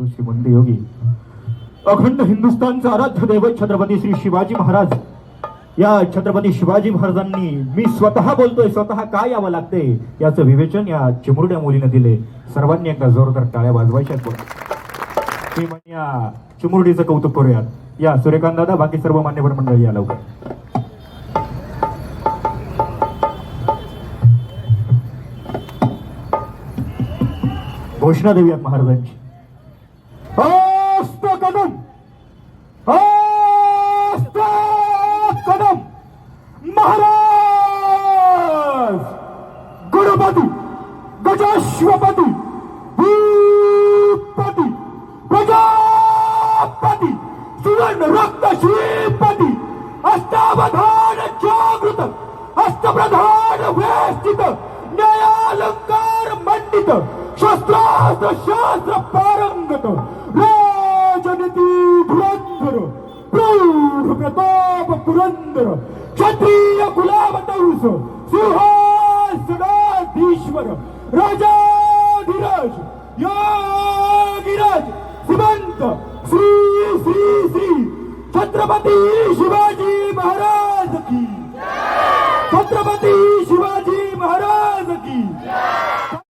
श्रीमंत योगी अखंड हिंदुस्थानचा आराध्य दैवत छत्रपती श्री शिवाजी महाराज या छत्रपती शिवाजी महाराजांनी मी स्वतः बोलतोय स्वतः काय यावं लागते याचं विवेचन या चिमुरड्या मुलीने दिले. सर्वांनी एकदा जोरदार टाळ्या वाजवायच्या. या चिमुरडीचं कौतुक करूयात. या सूर्यकांत दादा बाकी सर्व मान्यवर मंडळी या लवकर. घोषणा देऊयात महाराजांची. हस्त कदम हस्त कदम महाराज गणपती गजाश्वपती भूपती प्रजापती सुवर्ण रक्त श्रीपती अष्टावधान जागृत अष्टप्रधान वेष्टित न्यायालंकार मंडित शस्त्रास्त्र शास्त्र पारंगत राजनीती धुरंधर प्रौढ प्रताप पुरंदर क्षत्रिय कुलावतंस सिंहासनाधीश्वर राजाधिराज योगिराज श्रीमंत श्री श्री श्री छत्रपती शिवाजी